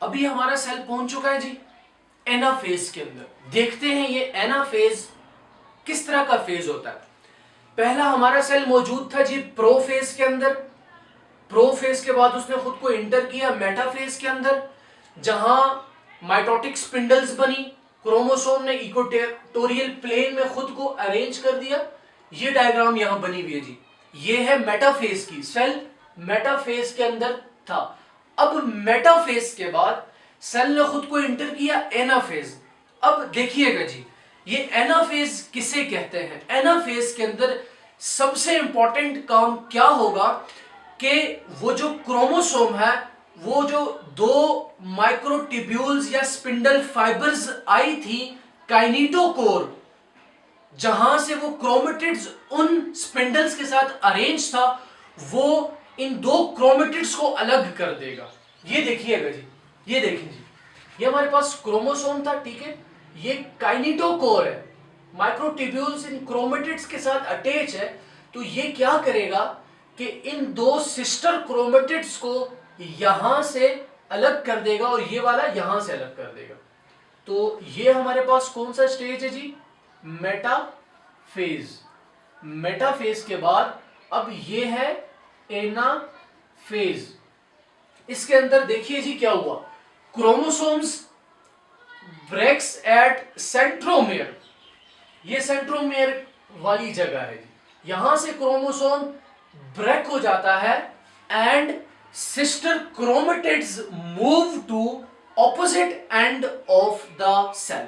अभी हमारा सेल पहुंच चुका है जी एनाफेज के अंदर। देखते हैं ये एनाफेज किस तरह का फेज होता है। पहला हमारा सेल मौजूद था जी प्रोफेज के अंदर। प्रोफेज के बाद उसने खुद को इंटर किया मेटाफेज के अंदर, जहां माइटोटिक स्पिंडल्स बनी, क्रोमोसोम ने इक्वेटोरियल प्लेन में खुद को अरेंज कर दिया। ये डायग्राम यहां बनी हुई है जी, ये है मेटाफेज की। सेल मेटाफेज के अंदर था। अब मेटाफेज के बाद सेल ने खुद को इंटर किया एनाफेज। अब देखिएगा जी, ये एनाफेज किसे कहते हैं। एनाफेज के अंदर सबसे इंपॉर्टेंट काम क्या होगा कि वो जो क्रोमोसोम है, वो जो दो माइक्रोट्यूब्यूल्स या स्पिंडल फाइबर्स आई थी काइनेटोकोर, जहां से वो क्रोमेटिड्स उन स्पिंडल्स के साथ अरेंज था, वो इन दो क्रोमेटिड्स को अलग कर देगा। ये देखिएगा जी, ये देखिए जी, ये हमारे पास क्रोमोसोम था, ठीक है। ये काइनेटोकोर है, माइक्रोट्यूब्यूल्स इन क्रोमेटिड्स के साथ अटैच है। तो ये क्या करेगा कि इन दो सिस्टर क्रोमेटिड्स को यहां से अलग कर देगा और ये वाला यहां से अलग कर देगा। तो ये हमारे पास कौन सा स्टेज है जी, मेटाफेज। मेटाफेज के बाद अब ये है एनाफेज। इसके अंदर देखिए जी क्या हुआ, क्रोमोसोम्स ब्रेक्स एट सेंट्रोमियर। ये सेंट्रोमियर वाली जगह है जी, यहां से क्रोमोसोम ब्रेक हो जाता है and sister chromatids move to opposite end of the cell.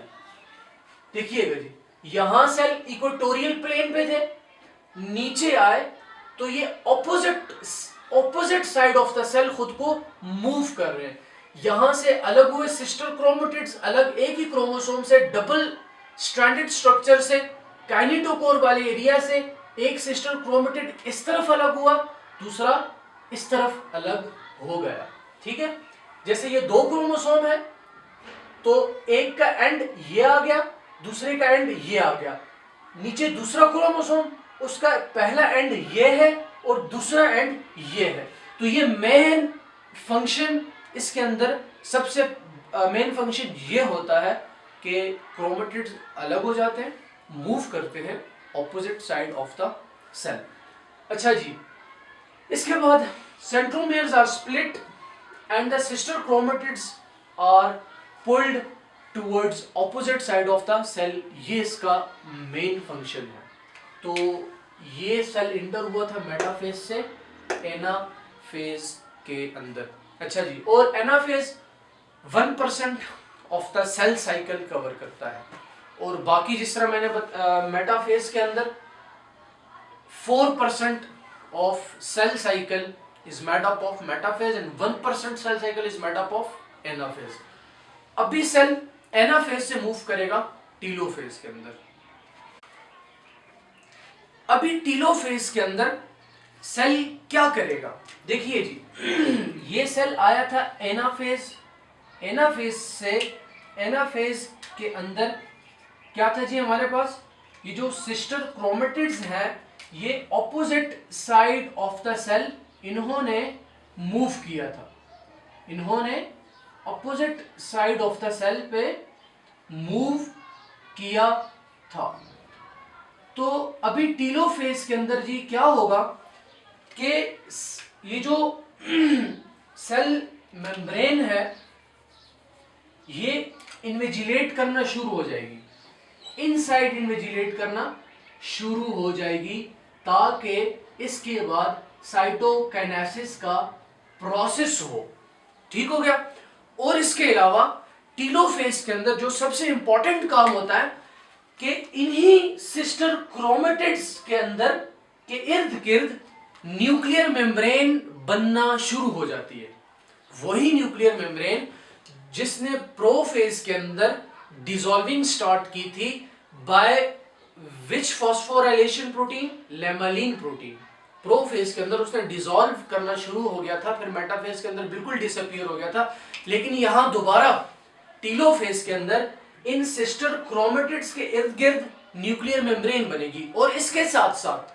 देखिएगा जी, यहां सेल इक्वेटोरियल प्लेन पे थे, नीचे आए तो ये opposite side of the cell खुद को मूव कर रहे हैं। यहां से अलग हुए सिस्टर क्रोमेटिड्स, अलग एक ही क्रोमोसोम से, डबल स्ट्रैंडेड स्ट्रक्चर से, काइनेटोकोर वाले एरिया से एक सिस्टर क्रोमेटिड इस तरफ अलग हुआ, दूसरा इस तरफ अलग हो गया, ठीक है। जैसे ये दो क्रोमोसोम है तो एक का एंड ये आ गया, दूसरे का एंड ये आ गया। नीचे दूसरा क्रोमोसोम, उसका पहला एंड ये है और दूसरा एंड ये है। तो ये मेन फंक्शन इसके अंदर, सबसे मेन फंक्शन ये होता है कि क्रोमेटिड्स अलग हो जाते हैं, मूव करते हैं opposite side of the cell. अच्छा जी, इसके बाद centromeres are split and the sister chromatids are pulled towards opposite side of the cell. ये इसका मेन फंक्शन है। तो ये सेल इंटर हुआ था मेटाफेज से एनाफेज के अंदर। अच्छा जी, और anaphase 1% of the cell cycle cover करता है, और बाकी जिस तरह मैंने मेटाफेज के अंदर 4% of cell cycle is made up of metaphase and 1% cell cycle is made up of anaphase. अभी सेल एनाफेज से मूव करेगा टीलोफेज के अंदर। अभी टीलोफेज के अंदर सेल क्या करेगा, देखिए जी, ये सेल आया था एनाफेज। एनाफेज से, एनाफेज के अंदर क्या था जी हमारे पास, ये जो सिस्टर क्रोमेटिड्स हैं, ये opposite side of the cell इन्होंने मूव किया था। इन्होंने opposite side of the cell पे मूव किया था। तो अभी टीलोफेज के अंदर जी क्या होगा कि ये जो सेल मेम्ब्रेन है, ये इन्वेजिलेट करना शुरू हो जाएगी, इनसाइड इन्वेजिलेट करना शुरू हो जाएगी, ताकि इसके बाद साइटोकाइनेसिस का प्रोसेस हो। ठीक हो गया। और इसके अलावा टीलोफेज के अंदर जो सबसे इंपॉर्टेंट काम होता है कि इन्हीं सिस्टर क्रोमेटिड्स के अंदर के इर्द गिर्द न्यूक्लियर मेम्ब्रेन बनना शुरू हो जाती है। वही न्यूक्लियर मेम्ब्रेन जिसने प्रोफेज के अंदर डिसॉल्विंग स्टार्ट की थी बाय विच फॉस्फोराइलेशन प्रोटीन, लेमालिन प्रोटीन। प्रोफेज के अंदर उसने डिसॉल्व करना शुरू हो गया था, फिर मेटाफेज के अंदर बिल्कुल डिसअपीयर हो गया था। लेकिन यहां दोबारा टीलोफेज के अंदर इन सिस्टर क्रोमेटिड्स के इर्द गिर्द न्यूक्लियर मेम्ब्रेन बनेगी, और इसके साथ साथ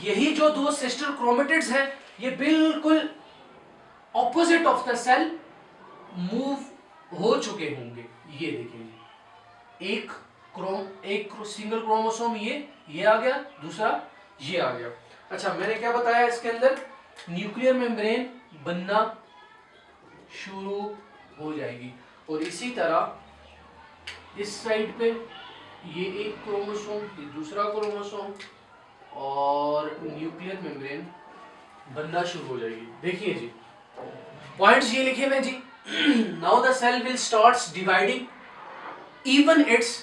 यही जो दो सिस्टर क्रोमेटिड्स हैं, ये बिल्कुल opposite of the cell move हो चुके होंगे। ये देखिए एक सिंगल क्रोमोसोम ये आ गया, दूसरा ये आ गया। अच्छा, मैंने क्या बताया इसके अंदर, न्यूक्लियर मेम्ब्रेन बनना शुरू हो जाएगी। और इसी तरह इस साइड पे ये एक क्रोमोसोम, ये दूसरा क्रोमोसोम, और न्यूक्लियर मेम्ब्रेन बनना शुरू हो जाएगी। देखिए जी, पॉइंट्स ये लिखे हुए जी। Now the cell will starts dividing even its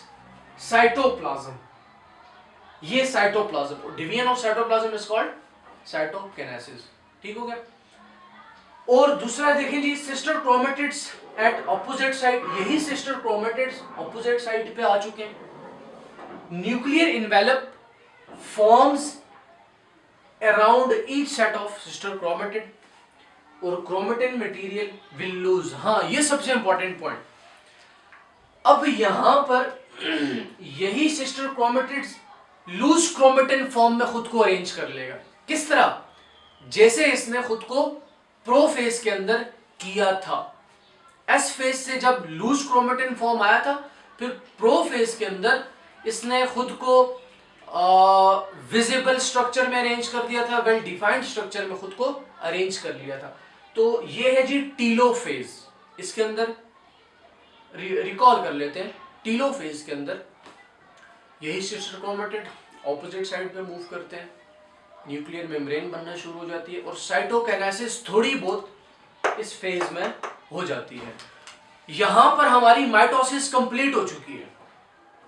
cytoplasm. ये cytoplasm, division of cytoplasm is called cytokinesis. ठीक हो गया। और दूसरा देखें जी, sister chromatids at opposite side. यही सिस्टर क्रोमेटिड्स ऑपोजिट साइड पे आ चुके हैं। Nuclear envelope forms around each set of sister chromatid, और क्रोमेटिन मटेरियल विल लूज। हाँ, ये सबसे इंपॉर्टेंट पॉइंट। अब यहां पर यही sister chromatids loose chromatin form में खुद को अरेंज कर लेगा। किस तरह? जैसे इसने खुद को प्रोफेज के अंदर किया था। एस फेज से जब लूज क्रोमेटिन फॉर्म आया था, फिर प्रोफेज के अंदर इसने खुद को विजिबल स्ट्रक्चर में अरेंज कर दिया था, वेल डिफाइंड स्ट्रक्चर में खुद को अरेंज कर लिया था। तो ये है जी टीलोफेज। इसके अंदर रिकॉल कर लेते हैं, टीलोफेज के अंदर यही सिस्टर क्रोमेटिड ऑपोजिट साइड पे मूव करते हैं, न्यूक्लियर मेम्ब्रेन बनना शुरू हो जाती है, और साइटोकाइनेसिस थोड़ी बहुत इस फेज में हो जाती है। यहां पर हमारी माइटोसिस कंप्लीट हो चुकी है।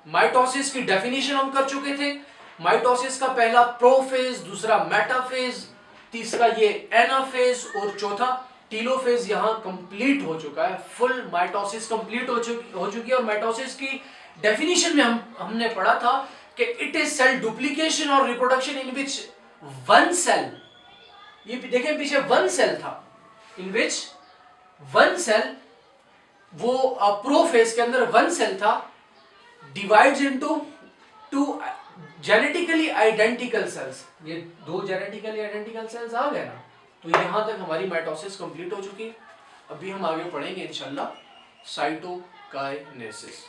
माइटोसिस की डेफिनेशन हम कर चुके थे। माइटोसिस का पहला प्रोफेज, दूसरा मेटाफेज, तीसरा ये एनाफेज, और चौथा टीलोफेज यहां कंप्लीट हो चुका है। फुल माइटोसिस कंप्लीट हो चुकी है। और माइटोसिस की डेफिनेशन में हमने पढ़ा था कि इट इज सेल डुप्लीकेशन और reproduction in which one cell, ये देखें पीछे वन सेल था, इन विच वन सेल, वो प्रोफेज के अंदर वन सेल था, divides into two genetically identical cells. ये दो जेनेटिकली आइडेंटिकल सेल्स आ गए ना। तो यहां तक हमारी माइटोसिस कंप्लीट हो चुकी है। अभी हम आगे पढ़ेंगे इंशाल्लाह साइटोकाइनेसिस।